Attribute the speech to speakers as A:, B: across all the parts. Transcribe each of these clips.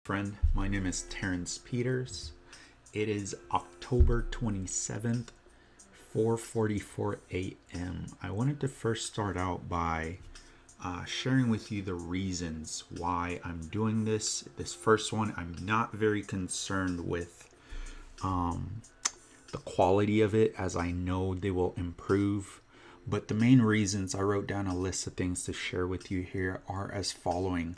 A: Friend, my name is Terrence Peters. It is October 27th, 4:44 a.m. I wanted to first start out by sharing with you the reasons why I'm doing this. This first one, I'm not very concerned with the quality of it, as I know they will improve. But the main reasons, I wrote down a list of things to share with you here, are as following.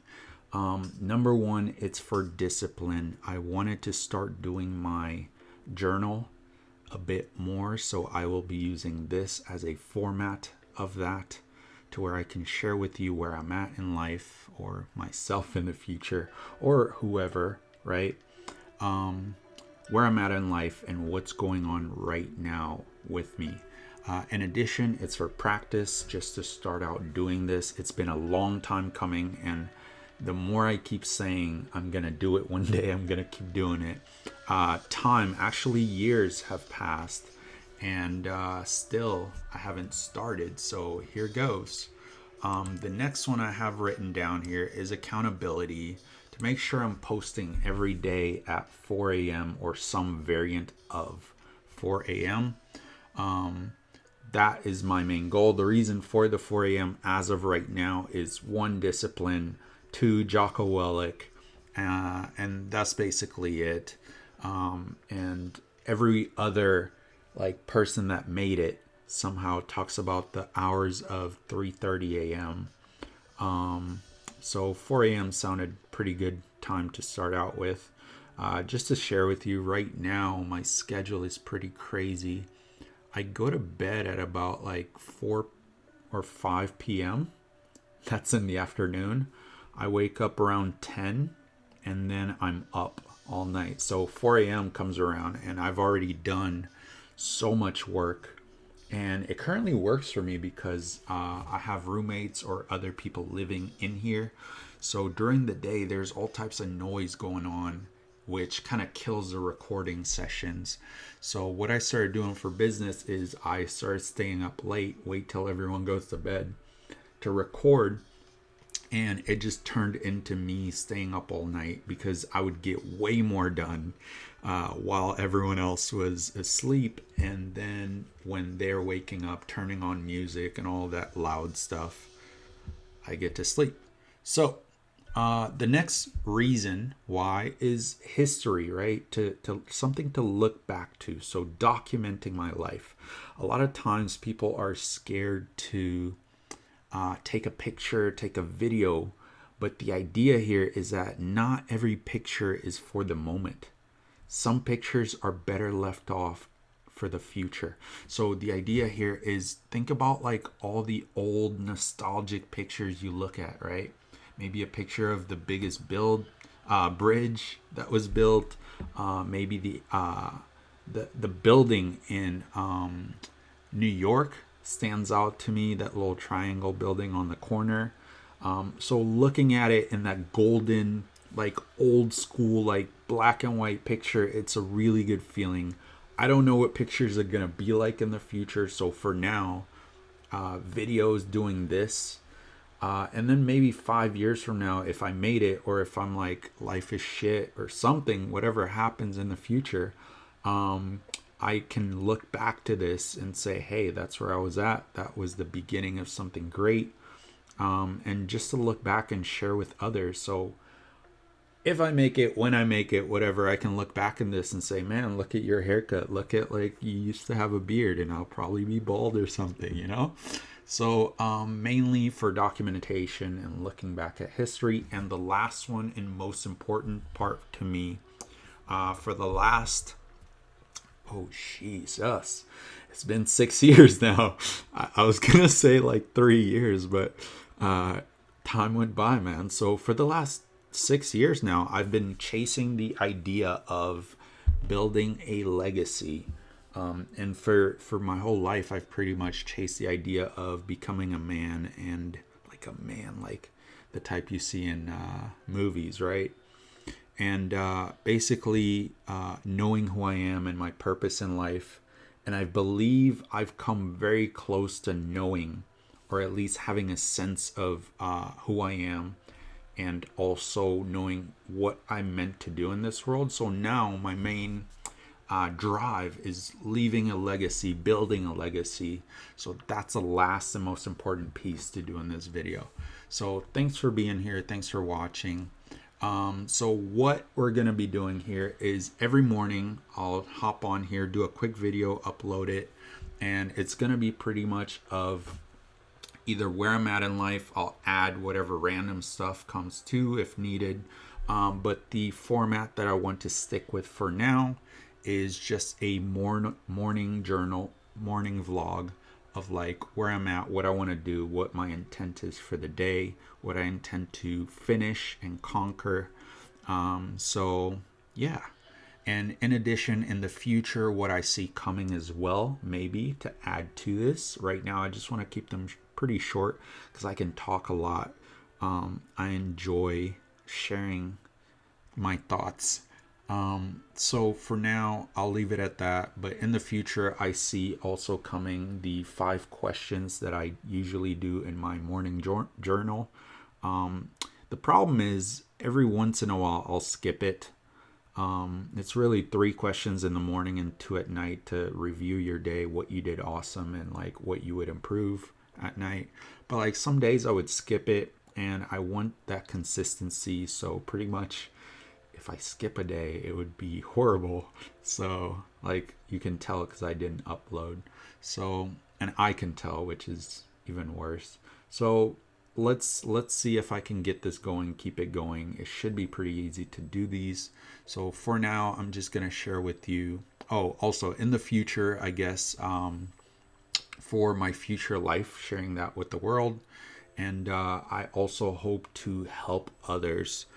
A: Number one, it's for discipline. I wanted to start doing my journal a bit more, so I will be using this as a format of that, to where I can share with you where I'm at in life, or myself in the future, or whoever, right? Where I'm at in life and what's going on right now with me. In addition, it's for practice, just to start out doing this. It's been a long time coming, and the more I keep saying I'm gonna do it one day, I'm gonna keep doing it. Actually years have passed, and still I haven't started, so here goes. The next one I have written down here is accountability, to make sure I'm posting every day at 4 a.m. or some variant of 4 a.m. That is my main goal. The reason for the 4 a.m. as of right now is one, discipline, two, Jocko Willink, and that's basically it. And every other person that made it somehow talks about the hours of 3:30 a.m. So 4 a.m. sounded pretty good time to start out with. Just to share with you, right now my schedule is pretty crazy. I go to bed at about 4 or 5 p.m. That's in the afternoon. I wake up around 10, and then I'm up all night. So 4 a.m. comes around and I've already done so much work. And it currently works for me because I have roommates or other people living in here. So during the day, there's all types of noise going on, which kind of kills the recording sessions. So what I started doing for business is I started staying up late, wait till everyone goes to bed to record. And it just turned into me staying up all night, because I would get way more done while everyone else was asleep. And then when they're waking up, turning on music and all that loud stuff, I get to sleep. So the next reason why is history, right? To something to look back to. So documenting my life. A lot of times people are scared to take a picture, take a video, but the idea here is that not every picture is for the moment. Some pictures are better left off for the future. So the idea here is, think about all the old nostalgic pictures you look at, right? Maybe a picture of the biggest bridge that was built, maybe the building in New York stands out to me, that little triangle building on the corner. So looking at it in that golden, old school, black and white picture, it's a really good feeling. I don't know what pictures are gonna be like in the future, so for now, videos doing this, and then maybe 5 years from now, if I made it, or if I'm life is shit or something, whatever happens in the future, I can look back to this and say, hey, that's where I was at. That was the beginning of something great. And just to look back and share with others. So if I make it, when I make it, whatever, I can look back in this and say, man, look at your haircut. Look at you used to have a beard, and I'll probably be bald or something, So mainly for documentation and looking back at history. And the last one, and most important part to me, for the last... oh, Jesus. It's been 6 years now. I was going to say 3 years, but time went by, man. So for the last 6 years now, I've been chasing the idea of building a legacy. And for my whole life, I've pretty much chased the idea of becoming a man, and the type you see in movies, right? And basically knowing who I am and my purpose in life. And I believe I've come very close to knowing, or at least having a sense of who I am and also knowing what I'm meant to do in this world. So now my main drive is leaving a legacy, building a legacy. So that's the last and most important piece to do in this video. So thanks for being here. Thanks for watching. So what we're going to be doing here is every morning I'll hop on here, do a quick video, upload it, and it's going to be pretty much of either where I'm at in life. I'll add whatever random stuff comes to if needed. But the format that I want to stick with for now is just a morning journal, morning vlog of like where I'm at, what I want to do, what my intent is for the day, what I intend to finish and conquer. So yeah. And in addition, in the future, what I see coming as well, maybe to add to this. Right now, I just want to keep them pretty short because I can talk a lot. I enjoy sharing my thoughts. So for now, I'll leave it at that. But in the future, I see also coming the 5 questions that I usually do in my morning journal. The problem is every once in a while, I'll skip it. It's really 3 questions in the morning and 2 at night to review your day, what you did awesome and like what you would improve at night. But like some days I would skip it, and I want that consistency. So pretty much if I skip a day, it would be horrible. So like you can tell because I didn't upload. So, and I can tell, which is even worse. So let's see if I can get this going, keep it going. It should be pretty easy to do these. So for now, I'm just going to share with you. Oh, also in the future, I guess, for my future life, sharing that with the world. And I also hope to help others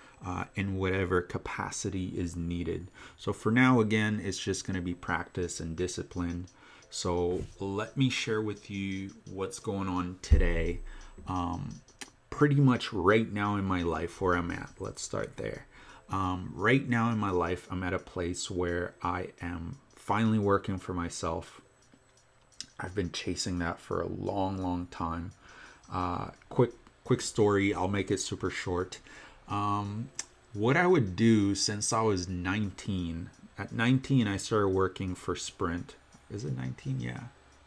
A: in whatever capacity is needed. So for now, again, it's just going to be practice and discipline. So let me share with you what's going on today. Pretty much right now in my life where I'm at. Let's start there. Right now in my life, I'm at a place where I am finally working for myself. I've been chasing that for a long time. Quick story. I'll make it super short. What I would do since I was 19. At 19, I started working for Sprint. Is it 19? Yeah.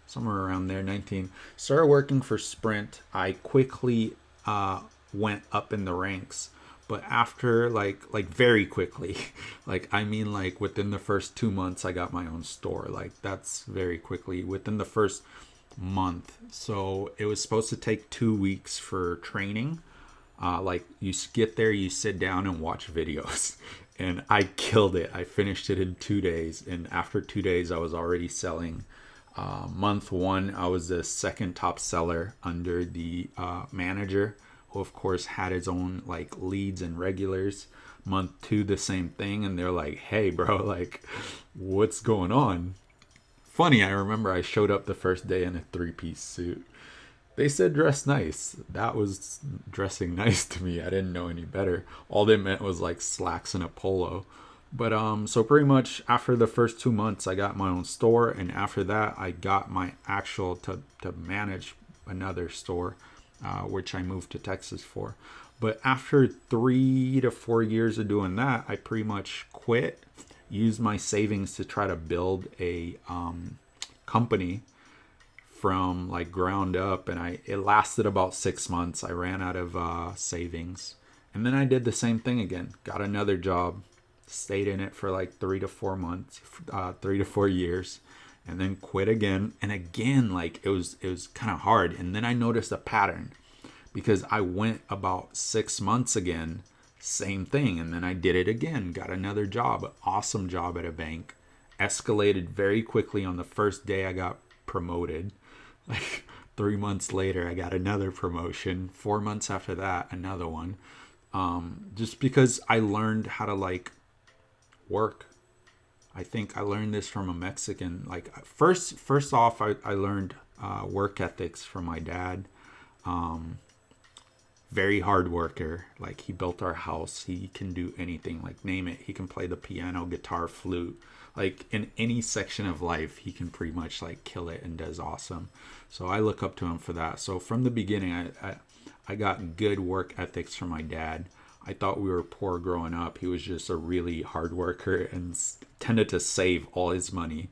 A: Somewhere around there, 19. Started working for Sprint. I quickly went up in the ranks, but after like very quickly, like I mean like within the first 2 months I got my own store. Like that's very quickly within the first month. So it was supposed to take 2 weeks for training. Like you get there, you sit down and watch videos, and I killed it. I finished it in 2 days, and after 2 days I was already selling. Month 1, I was the second top seller under the manager, who of course had his own like leads and regulars. Month 2, the same thing, and they're like, "Hey, bro, like, what's going on?" Funny, I remember I showed up the first day in a 3-piece suit. They said dress nice. That was dressing nice to me. I didn't know any better. All they meant was like slacks and a polo. But so pretty much after the first 2 months, I got my own store, and after that, I got my actual to manage another store, which I moved to Texas for. But after 3 to 4 years of doing that, I pretty much quit. Used my savings to try to build a company from like ground up, and it lasted about 6 months. I ran out of savings, and then I did the same thing again. Got another job. Stayed in it for like 3 to 4 months, 3 to 4 years, and then quit again. And again, like it was kind of hard. And then I noticed a pattern because I went about 6 months again, same thing. And then I did it again, got another job, awesome job at a bank, escalated very quickly. On the first day I got promoted. Like 3 months later, I got another promotion. 4 months after that, another one. Just because I learned how to like work. I think I learned this from a Mexican. Like first off, I learned work ethics from my dad. Very hard worker. Like he built our house. He can do anything. Like name it. He can play the piano, guitar, flute. Like in any section of life, he can pretty much like kill it and does awesome. So I look up to him for that. So from the beginning, I got good work ethics from my dad. I thought we were poor growing up. He was just a really hard worker and tended to save all his money,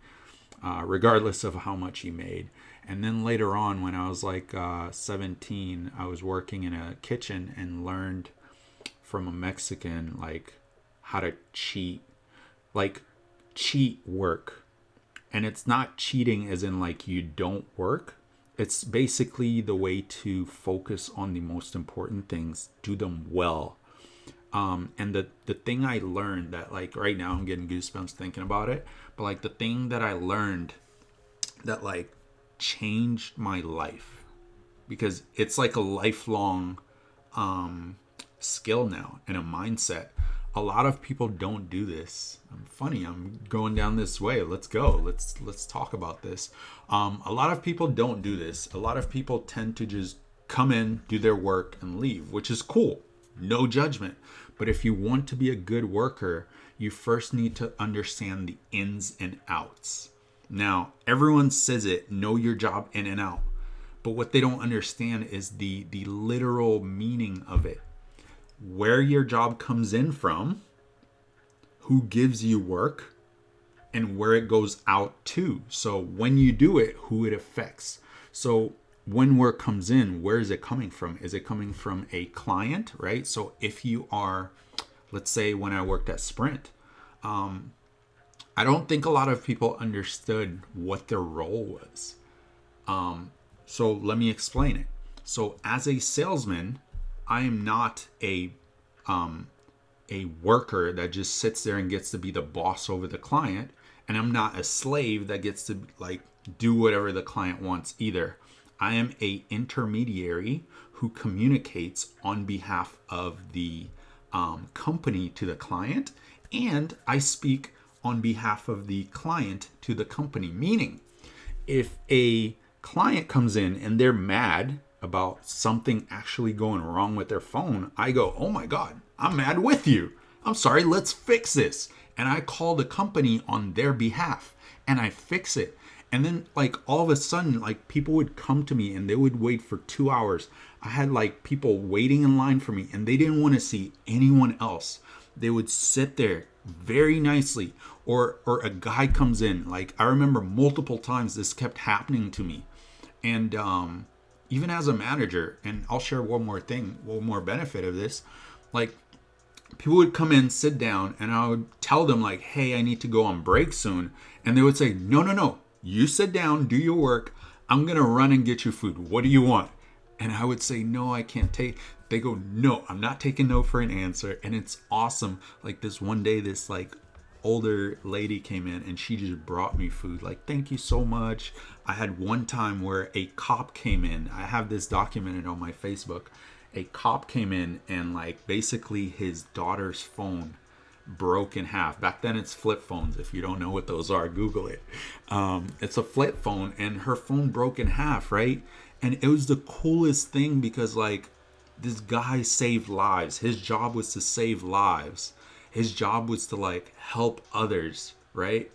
A: regardless of how much he made. And then later on, when I was like 17, I was working in a kitchen and learned from a Mexican like how to cheat work. And it's not cheating as in like you don't work. It's basically the way to focus on the most important things, do them well. And the thing I learned that like right now I'm getting goosebumps thinking about it, but like the thing that I learned that like changed my life, because it's like a lifelong skill now and a mindset. A lot of people don't do this. I'm going down this way. Let's go. Let's talk about this. A lot of people don't do this. A lot of people tend to just come in, do their work, and leave, which is cool. No judgment. But if you want to be a good worker, you first need to understand the ins and outs. Now, everyone says it, know your job in and out. But what they don't understand is the literal meaning of it. Where your job comes in from, who gives you work, and where it goes out to. So when you do it, who it affects. So when work comes in, where is it coming from? Is it coming from a client, right? So if you are, let's say when I worked at Sprint, I don't think a lot of people understood what their role was. So let me explain it. So as a salesman, I am not a worker that just sits there and gets to be the boss over the client, and I'm not a slave that gets to like do whatever the client wants either. I am a intermediary who communicates on behalf of the company to the client, and I speak on behalf of the client to the company. Meaning, if a client comes in and they're mad about something actually going wrong with their phone, I go, oh my God, I'm mad with you. I'm sorry, let's fix this. And I call the company on their behalf and I fix it. And then like all of a sudden, like people would come to me and they would wait for 2 hours. I had like people waiting in line for me and they didn't want to see anyone else. They would sit there very nicely, or a guy comes in. Like I remember multiple times this kept happening to me. And even as a manager, and I'll share one more benefit of this. Like people would come in, sit down, and I would tell them like, hey, I need to go on break soon. And they would say, no, you sit down, do your work. I'm going to run and get you food. What do you want? And I would say, no, I can't take. They go, no, I'm not taking no for an answer. And it's awesome. Like this one day, this like older lady came in and she just brought me food. Like, thank you so much. I had one time where a cop came in. I have this documented on my Facebook. A cop came in and like basically his daughter's phone broke in half. Back then it's flip phones. If you don't know what those are, Google it. It's a flip phone and her phone broke in half, right? And it was the coolest thing because like this guy saved lives. His job was to save lives. His job was to like help others, right?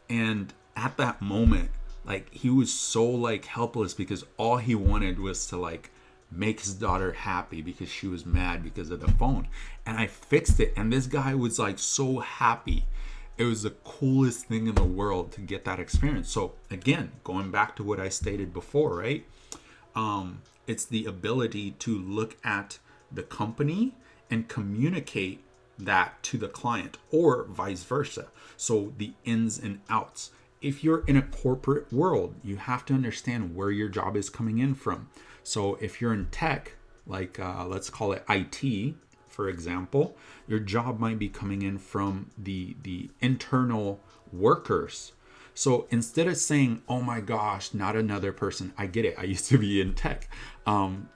A: And at that moment, like he was so like helpless because all he wanted was to like make his daughter happy because she was mad because of the phone. And I fixed it. And this guy was like so happy. It was the coolest thing in the world to get that experience. So again, going back to what I stated before, right? It's the ability to look at the company and communicate that to the client, or vice versa. So the ins and outs. If you're in a corporate world, you have to understand where your job is coming in from. So if you're in tech, like let's call it IT, for example, your job might be coming in from the internal workers. So instead of saying, oh my gosh, not another person, I get it. I used to be in tech.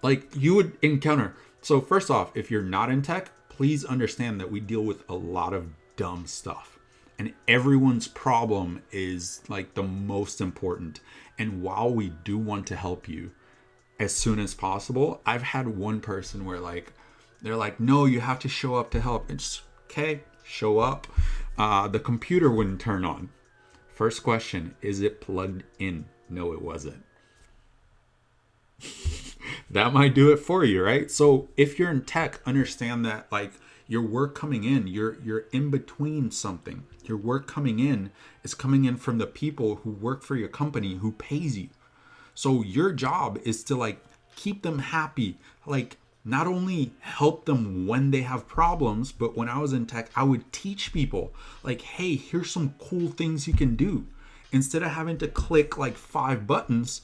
A: Like you would encounter. So first off, if you're not in tech, please understand that we deal with a lot of dumb stuff. And everyone's problem is like the most important. And while we do want to help you as soon as possible, I've had one person where like, they're like, no, you have to show up to help. It's okay, show up. The computer wouldn't turn on. First question, is it plugged in? No, it wasn't. That might do it for you, right? So if you're in tech, understand that like Your work coming in, you're in between something. Your work coming in is coming in from the people who work for your company who pays you. So your job is to like keep them happy, like not only help them when they have problems, but when I was in tech, I would teach people like, hey, here's some cool things you can do. Instead of having to click like 5 buttons,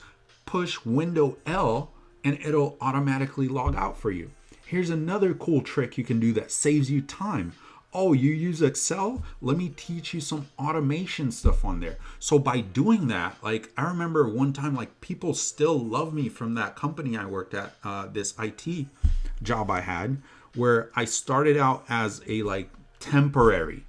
A: push Window L and it'll automatically log out for you. Here's another cool trick you can do that saves you time. Oh, you use Excel? Let me teach you some automation stuff on there. So by doing that, like I remember one time, like people still love me from that company I worked at, this IT job I had, where I started out as a like temporary.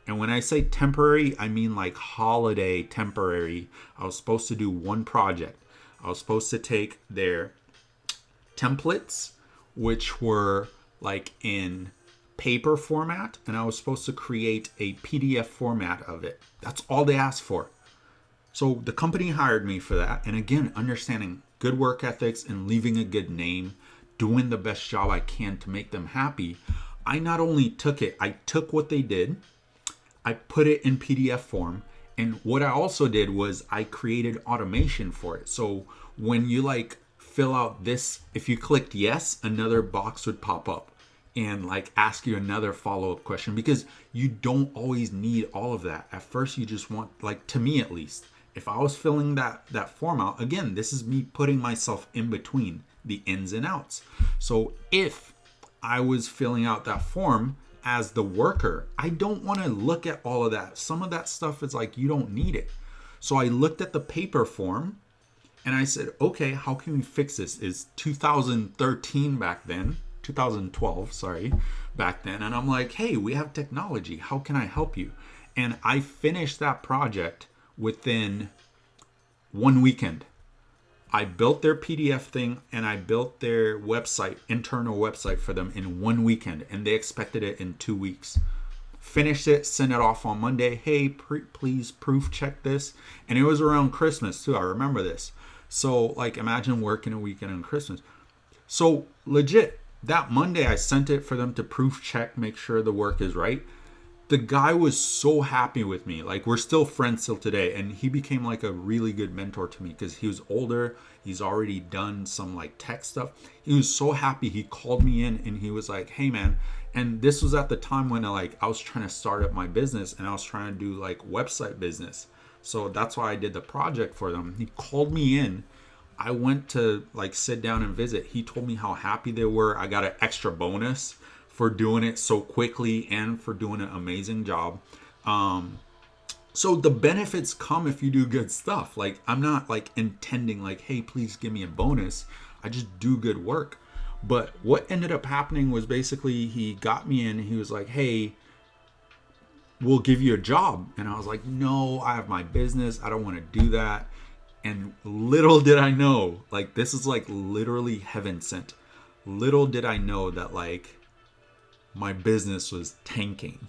A: And when I say temporary, I mean like holiday temporary. I was supposed to do one project. I was supposed to take their templates, which were like in paper format, and I was supposed to create a PDF format of it. That's all they asked for. So the company hired me for that. And again, understanding good work ethics and leaving a good name, doing the best job I can to make them happy. I not only took it, I took what they did, I put it in PDF form. And what I also did was I created automation for it. So when you like fill out this, if you clicked yes, another box would pop up and like ask you another follow-up question, because you don't always need all of that. At first you just want, like to me at least, if I was filling that form out, again, this is me putting myself in between the ins and outs. So if I was filling out that form as the worker, I don't want to look at all of that. Some of that stuff is like, you don't need it. So I looked at the paper form and I said, okay, how can we fix this? It's 2013 back then, 2012, sorry, back then. And I'm like, hey, we have technology. How can I help you? And I finished that project within one weekend. I built their PDF thing and I built their website, internal website for them in one weekend, and they expected it in 2 weeks. Finished it, sent it off on Monday. Hey, please proof check this. And it was around Christmas too. I remember this. So like imagine working a weekend on Christmas. So legit, that Monday I sent it for them to proof check, make sure the work is right. The guy was so happy with me. Like we're still friends till today, and he became like a really good mentor to me because he was older. He's already done some like tech stuff. He was so happy. He called me in and he was like, hey man. And this was at the time when I was trying to start up my business and I was trying to do like website business. So that's why I did the project for them. He called me in. I went to like sit down and visit. He told me how happy they were. I got an extra bonus for doing it so quickly and for doing an amazing job. So the benefits come if you do good stuff. Like I'm not like intending like, hey, please give me a bonus. I just do good work. But what ended up happening was basically he got me in. He was like, hey, we'll give you a job. And I was like, no, I have my business. I don't want to do that. And little did I know, like this is like literally heaven sent. Little did I know that like my business was tanking.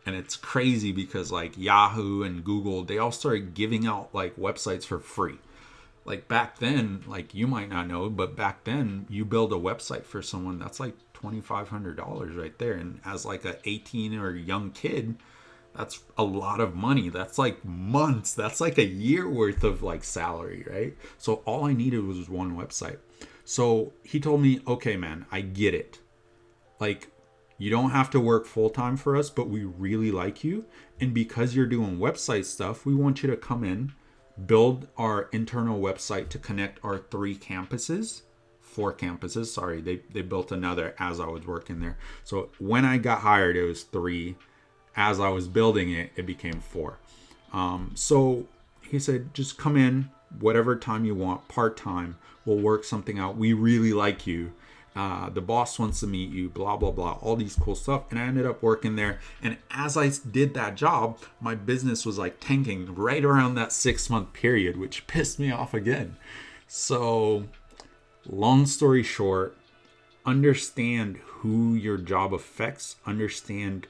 A: And it's crazy because like Yahoo and Google, they all started giving out like websites for free. Like back then, like you might not know, but back then you build a website for someone, that's like $2,500 right there. And as like a 18 or young kid, that's a lot of money. That's like months. That's like a year worth of like salary, right? So all I needed was one website. So he told me, okay, man, I get it. Like, you don't have to work full time for us, but we really like you. And because you're doing website stuff, we want you to come in, build our internal website to connect our 4 campuses. Sorry, they built another as I was working there. So when I got hired, it was 3. As I was building it, it became 4. So he said, just come in whatever time you want, part-time. We'll work something out. We really like you. The boss wants to meet you, blah, blah, blah, all these cool stuff. And I ended up working there. And as I did that job, my business was like tanking right around that 6-month period, which pissed me off again. So long story short, understand who your job affects, understand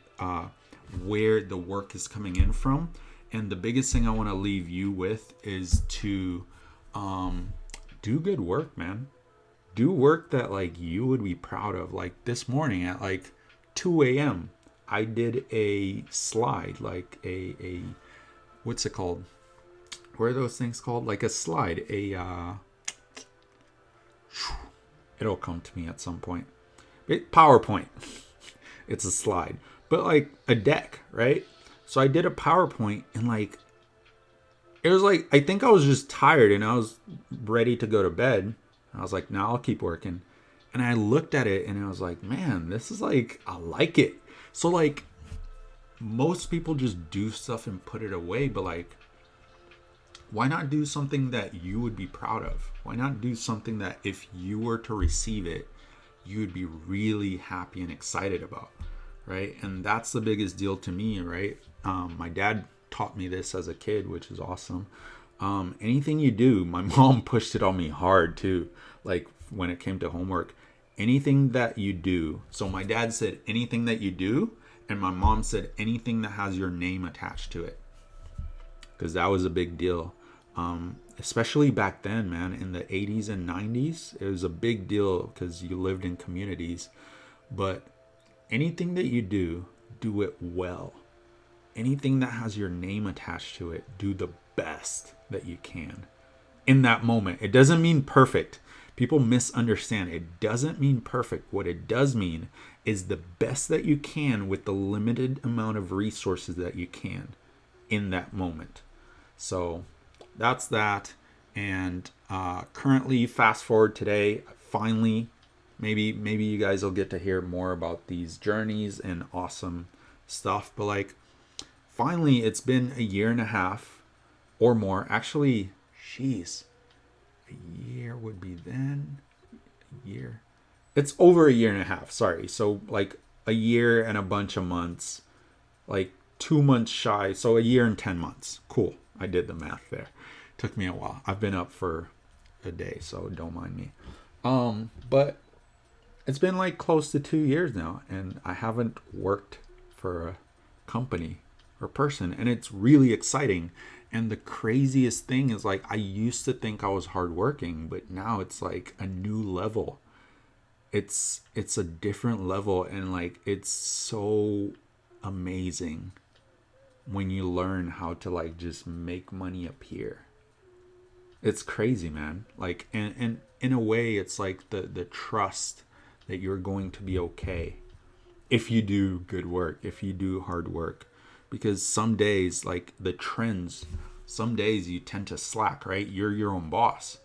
A: where the work is coming in from. And the biggest thing I want to leave you with is to do good work, man. Do work that like you would be proud of. Like this morning at like 2 a.m. I did a slide, like a what's it called? What are those things called? Like a slide. It'll come to me at some point. PowerPoint. It's a slide. But like a deck, right? So I did a PowerPoint and like, it was like, I think I was just tired and I was ready to go to bed. I was like, no, I'll keep working. And I looked at it and I was like, man, this is like, I like it. So like, most people just do stuff and put it away, but like, why not do something that you would be proud of? Why not do something that if you were to receive it, you would be really happy and excited about, right? And that's the biggest deal to me, right? My dad taught me this as a kid, which is awesome. Anything you do, my mom pushed it on me hard too. Like when it came to homework, anything that you do. So my dad said anything that you do, and my mom said anything that has your name attached to it, because that was a big deal. Especially back then, man, in the 80s and 90s, it was a big deal because you lived in communities. But anything that you do it well. Anything that has your name attached to it, do the best that you can in that moment. It doesn't mean perfect. People misunderstand. It doesn't mean perfect. What it does mean is the best that you can with the limited amount of resources that you can in that moment. So that's that. And currently, fast forward today, finally, maybe you guys will get to hear more about these journeys and awesome stuff. But like, finally, it's been a year and a half or more. Actually, jeez, a year would be then. A year. It's over a year and a half. Sorry. So like a year and a bunch of months, like 2 months shy. So a year and 10 months. Cool. I did the math there. Took me a while. I've been up for a day, so don't mind me. But it's been like close to 2 years now, and I haven't worked for a company or person, and it's really exciting. And the craziest thing is, like, I used to think I was hardworking, but now it's like a new level. It's a different level, and like, it's so amazing when you learn how to like just make money appear. It's crazy, man. Like, and in a way, it's like the trust that you're going to be okay if you do good work, if you do hard work. Because some days, like the trends, some days you tend to slack, right? You're your own boss.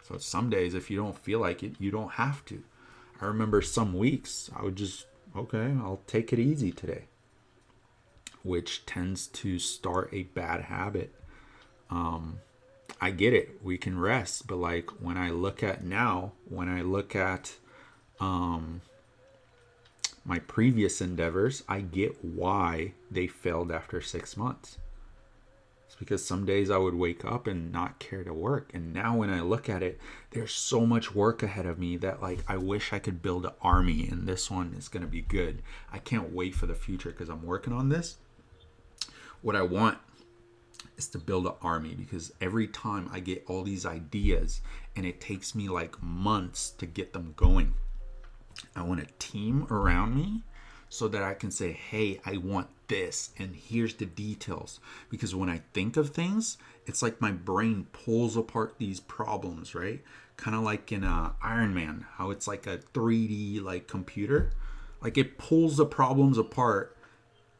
A: So some days, if you don't feel like it, you don't have to. I remember some weeks I would just, okay, I'll take it easy today, which tends to start a bad habit. I get it. We can rest. But like when I look at my previous endeavors, I get why they failed after 6 months. It's because some days I would wake up and not care to work. And now when I look at it, there's so much work ahead of me that like I wish I could build an army, and this one is going to be good. I can't wait for the future because I'm working on this. What I want is to build an army, because every time I get all these ideas and it takes me like months to get them going, I want a team around me so that I can say, hey, I want this and here's the details. Because when I think of things, it's like my brain pulls apart these problems, right? Kind of like in Iron Man, how it's like a 3D like computer. Like it pulls the problems apart,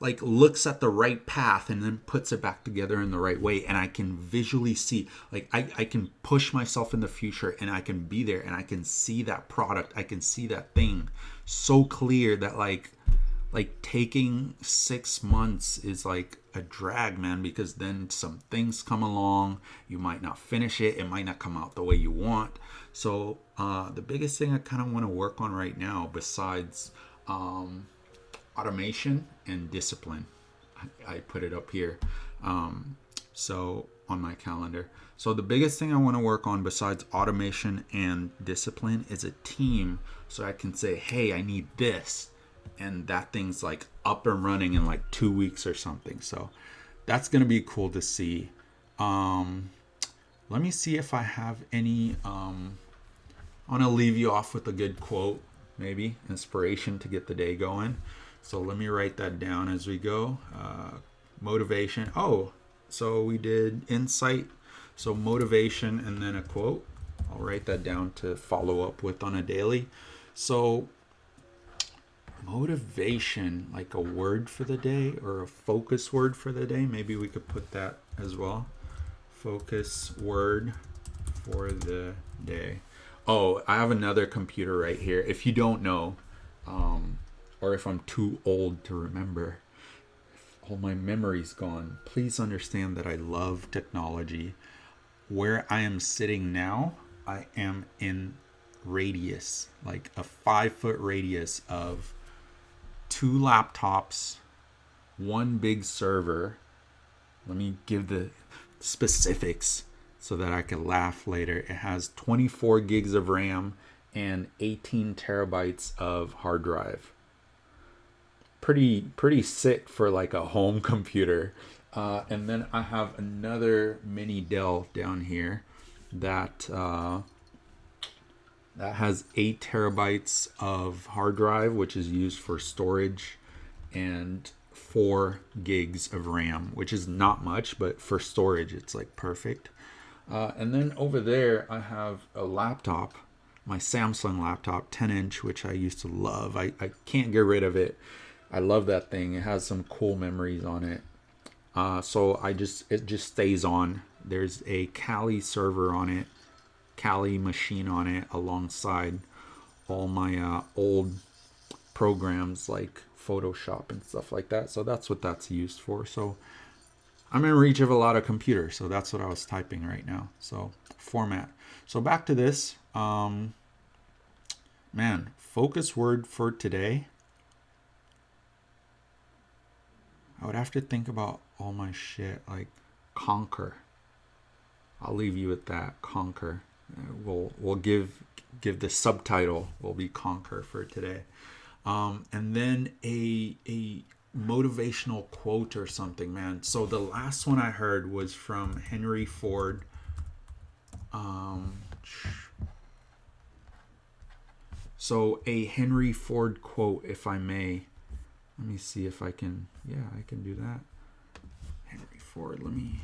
A: like looks at the right path and then puts it back together in the right way. And I can visually see, like I can push myself in the future and I can be there and I can see that product. I can see that thing so clear that like taking 6 months is like a drag, man, because then some things come along. You might not finish it. It might not come out the way you want. So the biggest thing I kind of want to work on right now, besides automation and discipline, I put it up here, so on my calendar. So the biggest thing I want to work on besides automation and discipline is a team, so I can say, hey, I need this, and that thing's like up and running in like 2 weeks or something. So that's gonna be cool to see. Let me see if I have any. I want to leave you off with a good quote, maybe inspiration to get the day going. So let me write that down as we go. Motivation. Oh, so we did insight. So motivation and then a quote. I'll write that down to follow up with on a daily. So motivation, like a word for the day or a focus word for the day. Maybe we could put that as well. Focus word for the day. Oh, I have another computer right here. If you don't know, or if I'm too old to remember, all my memory's gone, please understand that I love technology. Where I am sitting now, I am in radius, like a 5-foot radius of 2 laptops, 1 big server. Let me give the specifics so that I can laugh later. It has 24 gigs of RAM and 18 terabytes of hard drive. Pretty sick for like a home computer. And then I have another mini Dell down here that has 8 terabytes of hard drive, which is used for storage, and 4 gigs of RAM, which is not much, but for storage it's like perfect. And then over there I have a laptop, my Samsung laptop, 10-inch, which I used to love. I can't get rid of it. I love that thing. It has some cool memories on it. So it just stays on. There's a Kali server on it, Kali machine on it, alongside all my old programs like Photoshop and stuff like that. So that's what that's used for. So I'm in reach of a lot of computers. So that's what I was typing right now. So format. So back to this. Man, focus word for today. I would have to think about all my shit, like conquer. I'll leave you with that, conquer. We'll give the subtitle will be conquer for today. And then a motivational quote or something, man. So the last one I heard was from Henry Ford. So a Henry Ford quote, if I may. Let me see if I can. Yeah, I can do that. Henry Ford. Let me.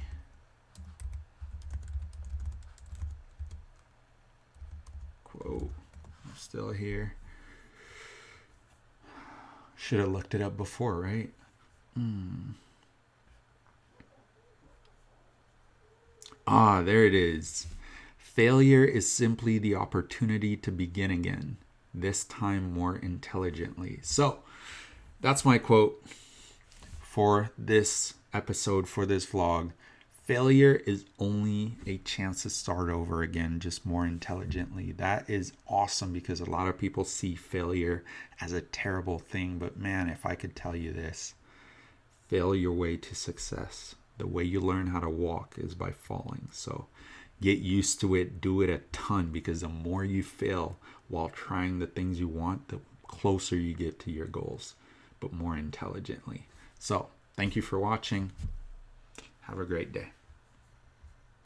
A: Quote. I'm still here. Should have looked it up before, right? Ah, there it is. Failure is simply the opportunity to begin again, this time more intelligently. So, that's my quote for this episode, for this vlog. Failure is only a chance to start over again, just more intelligently. That is awesome because a lot of people see failure as a terrible thing. But man, if I could tell you this, fail your way to success. The way you learn how to walk is by falling. So get used to it. Do it a ton, because the more you fail while trying the things you want, the closer you get to your goals, but more intelligently. So thank you for watching. Have a great day.